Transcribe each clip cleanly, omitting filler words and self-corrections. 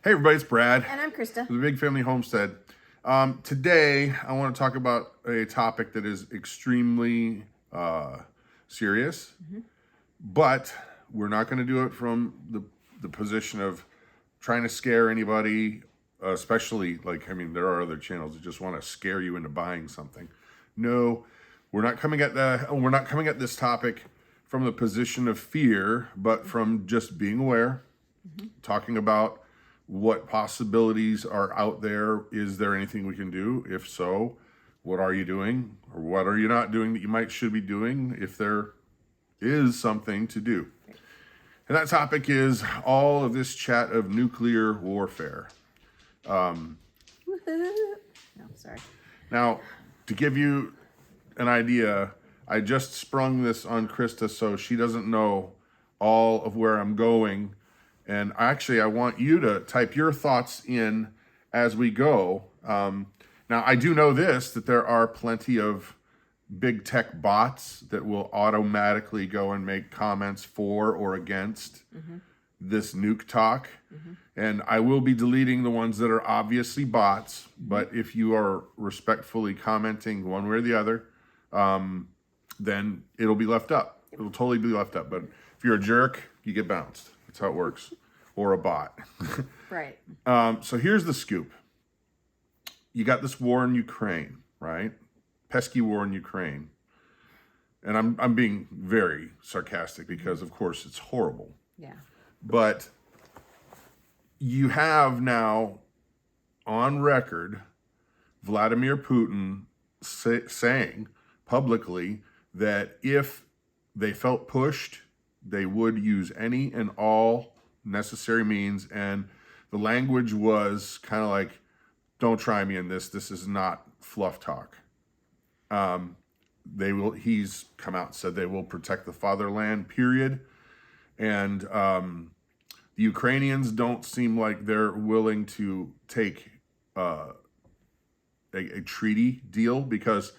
Hey everybody, it's Brad. And I'm Christa. With the Big Family Homestead. Today, I want to talk about a topic that is extremely serious, but we're not going to do it from the position of trying to scare anybody, especially there are other channels that just want to scare you into buying something. No, we're not coming at this topic from the position of fear, but from just being aware, talking about what possibilities are out there. Is there anything we can do? If so, what are you doing? Or what are you not doing that you should be doing if there is something to do? And that topic is all of this chat of nuclear warfare. No, sorry. Now, to give you an idea, I just sprung this on Christa so she doesn't know all of where I'm going. And actually, I want you to type your thoughts in as we go. Now, I do know that there are plenty of big tech bots that will automatically go and make comments for or against this nuke talk. And I will be deleting the ones that are obviously bots. But if you are respectfully commenting one way or the other, then it'll be left up. It'll totally be left up. But if you're a jerk, you get bounced. That's how it works. Or a bot. Right. So here's the scoop. You got this war in Ukraine, right? Pesky war in Ukraine. And I'm being very sarcastic because, of course, it's horrible. Yeah. But you have now on record Vladimir Putin saying publicly that if they felt pushed, they would use any and all necessary means. And the language was kind of like, don't try me in this. This is not fluff talk. He's come out and said they will protect the fatherland, period. And the Ukrainians don't seem like they're willing to take a treaty deal, because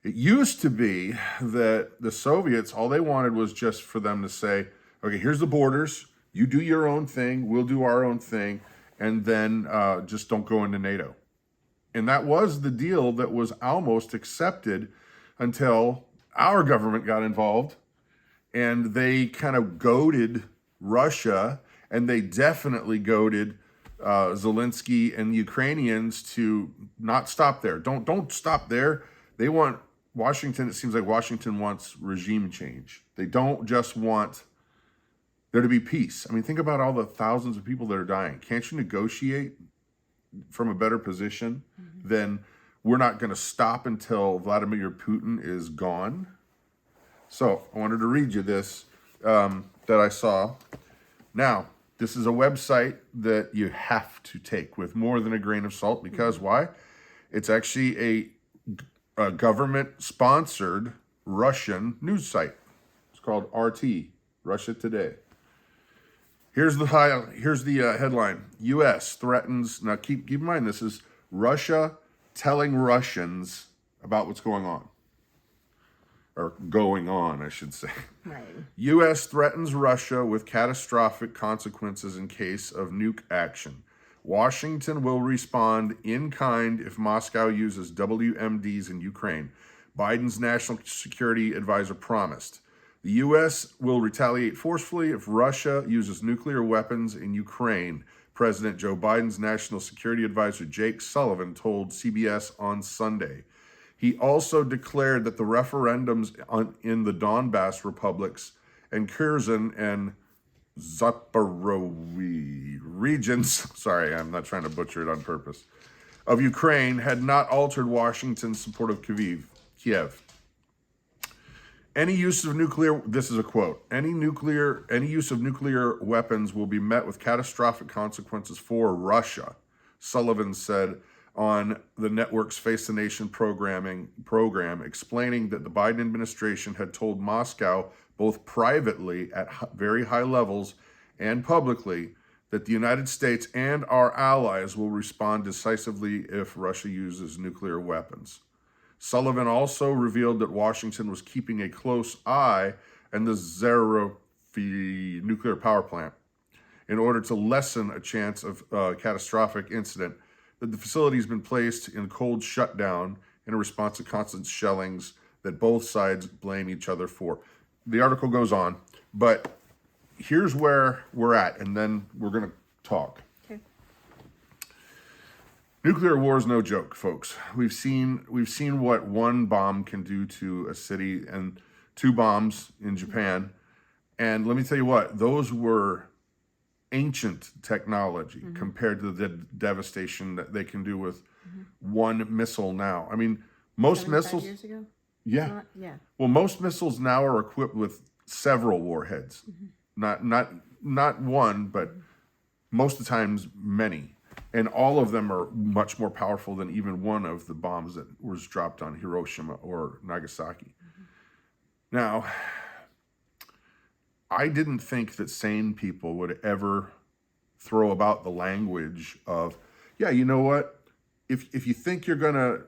it used to be that the Soviets, all they wanted was just for them to say, okay, here's the borders. You do your own thing. We'll do our own thing. And then just don't go into NATO. And that was the deal that was almost accepted until our government got involved. And they kind of goaded Russia. And they definitely goaded Zelensky and the Ukrainians to not stop there. Don't stop there. They want Washington. It seems like Washington wants regime change. They don't just want there to be peace. I mean, think about all the thousands of people that are dying. Can't you negotiate from a better position than we're not going to stop until Vladimir Putin is gone? So I wanted to read you this that I saw. Now, this is a website that you have to take with more than a grain of salt, because why? It's actually a government-sponsored Russian news site. It's called RT, Russia Today. Here's the headline. U.S. threatens, now keep in mind, this is Russia telling Russians about what's going on. Or going on, I should say. Right. U.S. threatens Russia with catastrophic consequences in case of nuke action. Washington will respond in kind if Moscow uses WMDs in Ukraine. Biden's national security advisor promised. The U.S. will retaliate forcefully if Russia uses nuclear weapons in Ukraine, President Joe Biden's national security advisor Jake Sullivan told CBS on Sunday. He also declared that the referendums in the Donbass republics and Kherson and Zaporozhye regions, sorry, I'm not trying to butcher it on purpose, of Ukraine had not altered Washington's support of Kiev. Any use of nuclear, this is a quote, any use of nuclear weapons will be met with catastrophic consequences for Russia, Sullivan said on the network's Face the Nation program, explaining that the Biden administration had told Moscow, both privately at very high levels and publicly, that the United States and our allies will respond decisively if Russia uses nuclear weapons. Sullivan also revealed that Washington was keeping a close eye on the Zaporizhzhia nuclear power plant in order to lessen a chance of catastrophic incident. That the facility has been placed in cold shutdown in response to constant shellings that both sides blame each other for. The article goes on, but here's where we're at, and then we're going to talk. Okay. Nuclear war is no joke, folks. We've seen what one bomb can do to a city, and 2 bombs in Japan. And let me tell you what, those were ancient technology compared to the devastation that they can do with one missile now. I mean, most 75 missiles, years ago? yeah. Yeah. Well, most missiles now are equipped with several warheads. Not one, but most of the times many. And all of them are much more powerful than even one of the bombs that was dropped on Hiroshima or Nagasaki. Now, I didn't think that sane people would ever throw about the language of, yeah, you know what? If you think you're gonna,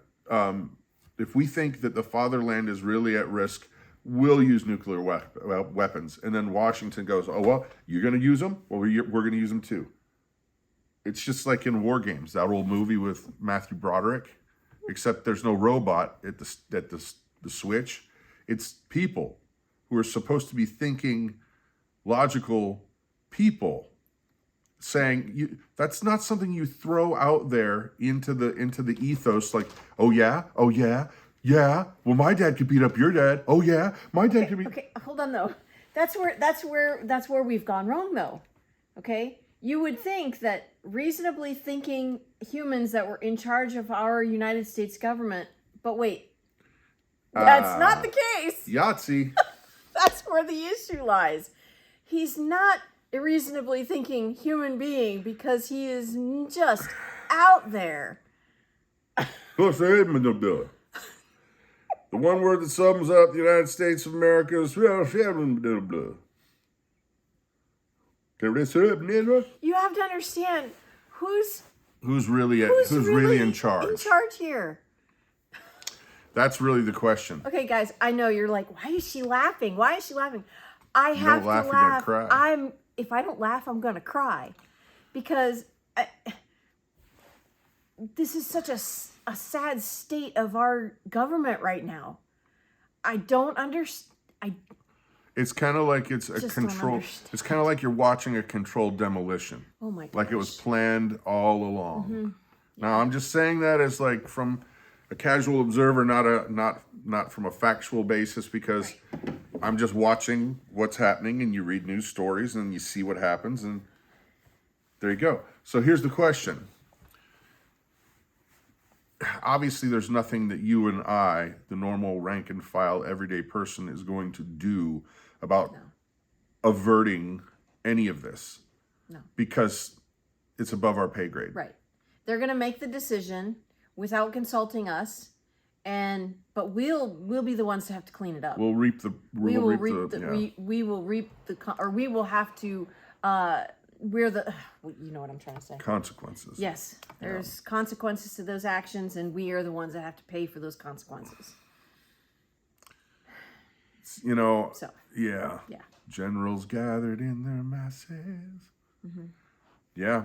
if we think that the fatherland is really at risk, we'll use nuclear weapons. And then Washington goes, oh, well, you're gonna use them? Well, we're gonna use them too. It's just like in War Games, that old movie with Matthew Broderick, except there's no robot at the switch. It's people who are supposed to be thinking logical people saying that's not something you throw out there into the ethos like, oh yeah, well my dad could beat up your dad. Oh yeah, my dad could beat. Okay, hold on though. That's where we've gone wrong though. Okay? You would think that reasonably thinking humans that were in charge of our United States government, but wait. That's not the case. Yahtzee. That's where the issue lies. He's not a reasonably thinking human being because he is just out there. The one word that sums up the United States of America is You have to understand who's really in charge. In charge here. That's really the question. Okay, guys, I know you're like, why is she laughing? Why is she laughing? I have to laugh, you're gonna laugh. cry. If I don't laugh, I'm gonna cry, because this is such a sad state of our government right now. I don't understand. It's kind of like it's a control. It's kind of like you're watching a controlled demolition. Oh my gosh. Like it was planned all along. Now I'm just saying that as like from a casual observer, not from a factual basis, because I'm just watching what's happening, and you read news stories and you see what happens, and there you go. So here's the question. Obviously, there's nothing that you and I, the normal rank and file everyday person, is going to do about averting any of this. No. Because it's above our pay grade. Right. They're going to make the decision without consulting us, but we'll be the ones to have to clean it up. We will have to we're the you know what I'm trying to say. Consequences. Yes. There's consequences to those actions, and we are the ones that have to pay for those consequences. You know, So, yeah. Generals gathered in their masses. Yeah,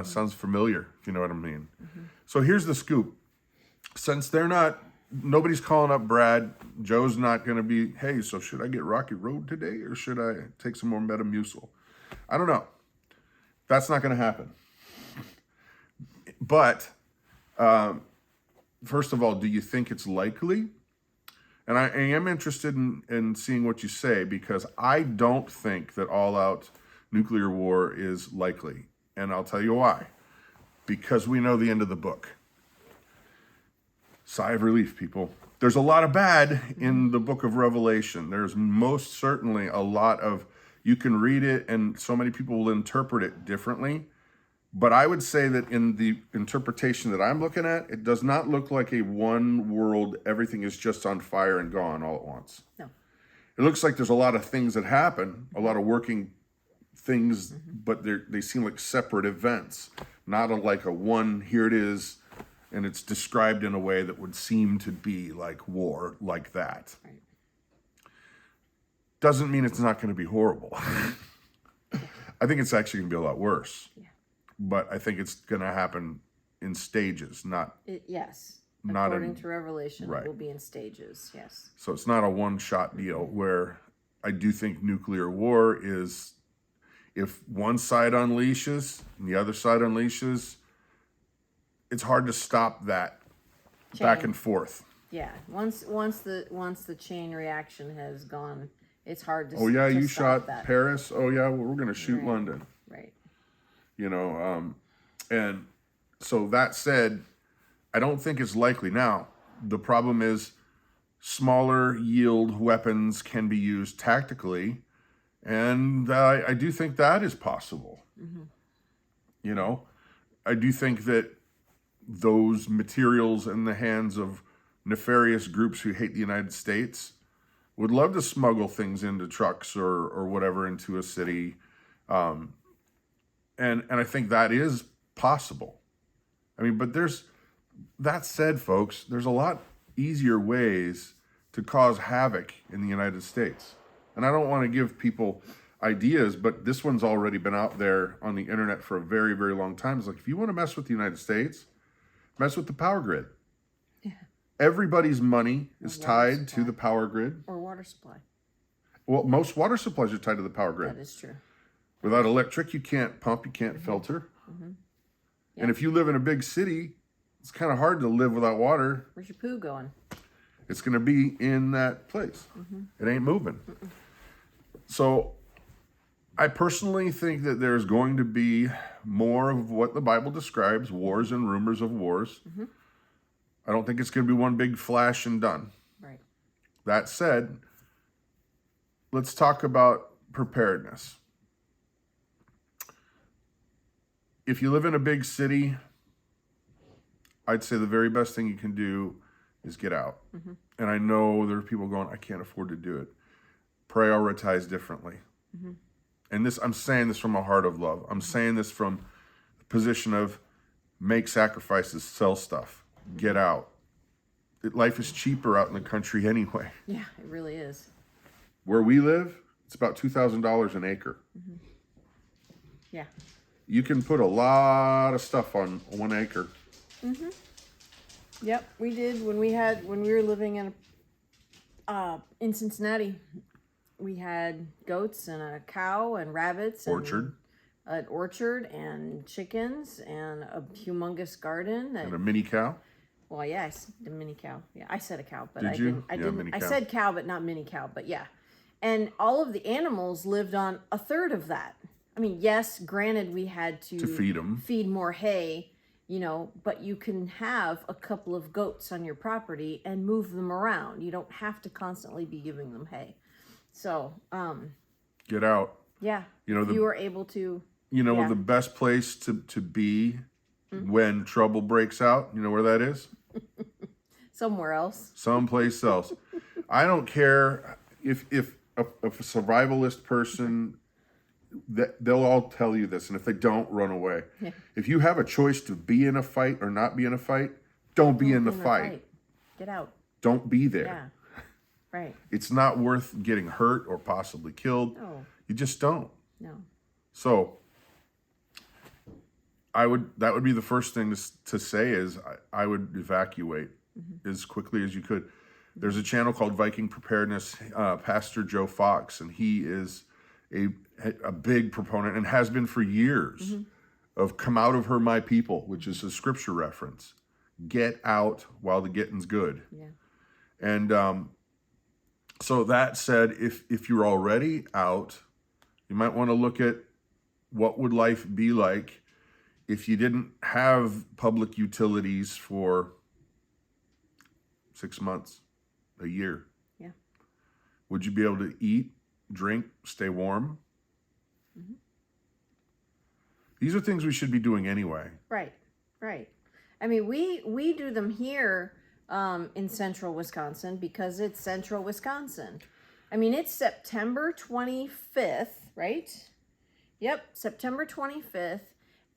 sounds familiar, if you know what I mean. So here's the scoop. Since nobody's calling up Brad, Joe's not going to be, hey, so should I get Rocky Road today, or should I take some more Metamucil? I don't know. That's not going to happen. But, first of all, do you think it's likely? And I am interested in seeing what you say, because I don't think that all-out nuclear war is likely. And I'll tell you why. Because we know the end of the book. Sigh of relief, people. There's a lot of bad in the book of Revelation. There's most certainly a lot of, you can read it and so many people will interpret it differently. But I would say that in the interpretation that I'm looking at, it does not look like a one world, everything is just on fire and gone all at once. No. It looks like there's a lot of things that happen, a lot of working things, but they seem like separate events, not like a one, here it is, and it's described in a way that would seem to be like war, like that. Right. Doesn't mean it's not going to be horrible. I think it's actually going to be a lot worse. Yeah. But I think it's going to happen in stages, not Yes. not According in, to Revelation, right. it will be in stages. Yes. So it's not a one-shot deal where I do think nuclear war is, if one side unleashes and the other side unleashes, it's hard to stop that back Chain. and forth. Yeah. Once the chain reaction has gone, it's hard to. Oh yeah, to you stop shot that. Paris. Oh yeah, well, we're going to shoot Right. London. Right. You know, and so that said, I don't think it's likely. Now, the problem is smaller yield weapons can be used tactically, and I do think that is possible. You know, I do think that those materials in the hands of nefarious groups who hate the United States would love to smuggle things into trucks or whatever into a city. And I think that is possible. I mean, but that said, folks, there's a lot easier ways to cause havoc in the United States. And I don't want to give people ideas, but this one's already been out there on the internet for a very, very long time. It's like, if you want to mess with the United States, mess with the power grid. Yeah. Everybody's money is water tied supply. to the power grid. Or water supply. Well, most water supplies are tied to the power grid. That is true. Without electric, you can't pump, you can't filter. And if you live in a big city, it's kind of hard to live without water. Where's your poo going? It's going to be in that place. It ain't moving. So I personally think that there's going to be more of what the Bible describes, wars and rumors of wars. I don't think it's going to be one big flash and done. Right. That said, let's talk about preparedness. If you live in a big city, I'd say the very best thing you can do is get out. And I know there are people going, I can't afford to do it. Prioritize differently. And this, I'm saying this from a heart of love. I'm saying this from the position of make sacrifices, sell stuff, get out. Life is cheaper out in the country anyway. Yeah, it really is. Where we live, it's about $2,000 an acre. Yeah. You can put a lot of stuff on 1 acre. Yep, we did when we were living in Cincinnati. We had goats and a cow and rabbits Orchard. and an orchard and chickens and a humongous garden And a mini cow. well, yeah, the mini cow. Yeah, I said a cow, but Did I you? didn't. I Yeah, didn't. mini I cow. said cow, but not mini cow. But yeah, and all of the animals lived on a third of that. I mean, yes, granted, we had to feed 'em. feed more hay, you know, but you can have a couple of goats on your property and move them around. You don't have to constantly be giving them hay. So, Get out. yeah, You know, if you were able to. You know, Yeah. the best place to be when trouble breaks out, you know where that is? Somewhere else. Someplace else. I don't care if a survivalist person, they'll all tell you this, and if they don't, run away. Yeah. If you have a choice to be in a fight or not be in a fight, don't be in the fight. Get out. Don't be there. Yeah. Right. It's not worth getting hurt or possibly killed. No. You just don't. No. So that would be the first thing to say is I would evacuate as quickly as you could. There's a channel called Viking Preparedness, Pastor Joe Fox, and he is a big proponent and has been for years of come out of her, my people, which is a scripture reference. Get out while the getting's good. Yeah. And so that said, if you're already out, you might want to look at what would life be like if you didn't have public utilities for 6 months, a year. Yeah. Would you be able to eat, drink, stay warm? These are things we should be doing anyway. Right. Right. I mean, we do them here in central Wisconsin because it's central Wisconsin. I mean, it's September 25th, right? Yep, September 25th.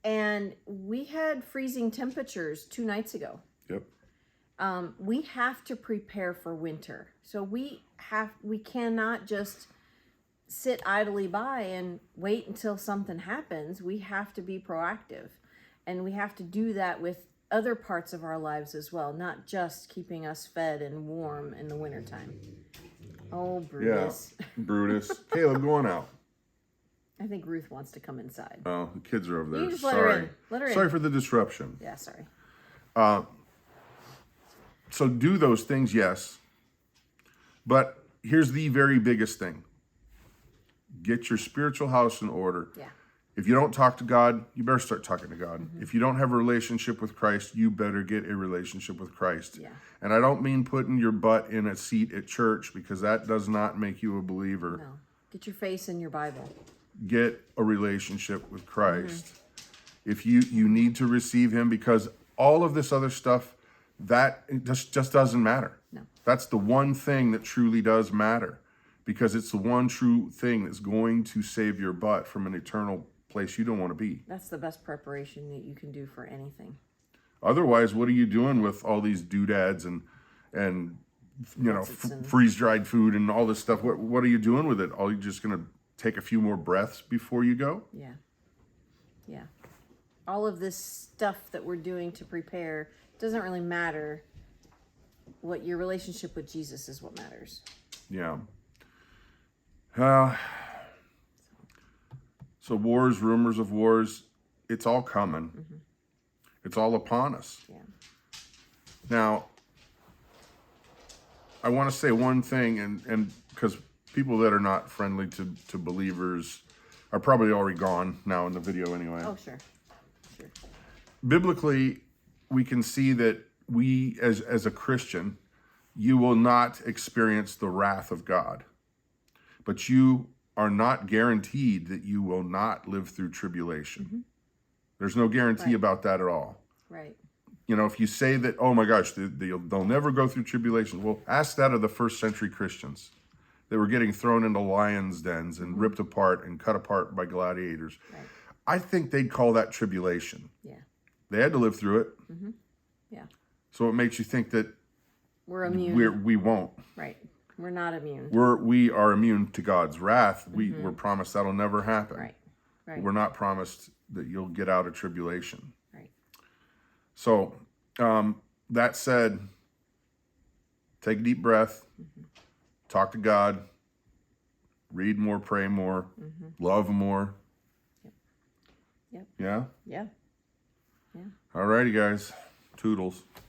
And we had freezing temperatures 2 nights ago. Yep. We have to prepare for winter. So we cannot just sit idly by and wait until something happens. We have to be proactive, and we have to do that with other parts of our lives as well, not just keeping us fed and warm in the wintertime. Oh, Brutus. Yeah, Brutus. Caleb, go on out. I think Ruth wants to come inside. Oh, the kids are over there. You just let her in. Let her in. Sorry for the disruption. Yeah, sorry. So do those things, yes. But here's the very biggest thing. Get your spiritual house in order. Yeah. If you don't talk to God, you better start talking to God. If you don't have a relationship with Christ, you better get a relationship with Christ. Yeah. And I don't mean putting your butt in a seat at church, because that does not make you a believer. No. Get your face in your Bible. Get a relationship with Christ. If you need to receive him, because all of this other stuff, that it just doesn't matter. No. That's the one thing that truly does matter, because it's the one true thing that's going to save your butt from an eternal place you don't want to be. That's the best preparation that you can do for anything. Otherwise, what are you doing with all these doodads and you know, freeze-dried food and all this stuff? What are you doing with it? Are you just going to take a few more breaths before you go? Yeah. Yeah. All of this stuff that we're doing to prepare doesn't really matter. What your relationship with Jesus is what matters. Yeah. So wars, rumors of wars, it's all coming. It's all upon us. Yeah. Now, I want to say one thing, and because people that are not friendly to believers are probably already gone now in the video anyway. Oh, sure. Sure. Biblically, we can see that we, as a Christian, you will not experience the wrath of God. But you are not guaranteed that you will not live through tribulation. There's no guarantee about that at all. Right. You know, if you say that, oh my gosh, they'll never go through tribulation. Well, ask that of the first century Christians. They were getting thrown into lions' dens and ripped apart and cut apart by gladiators. Right. I think they'd call that tribulation. Yeah. They had to live through it. Yeah. So it makes you think that We're immune. we won't. Right. We're not immune. We are immune to God's wrath. We're promised that'll never happen. Right. Right. We're not promised that you'll get out of tribulation. Right. So that said, take a deep breath, talk to God, read more, pray more, love more. Yep. Yeah? Yeah. All righty, guys. Toodles.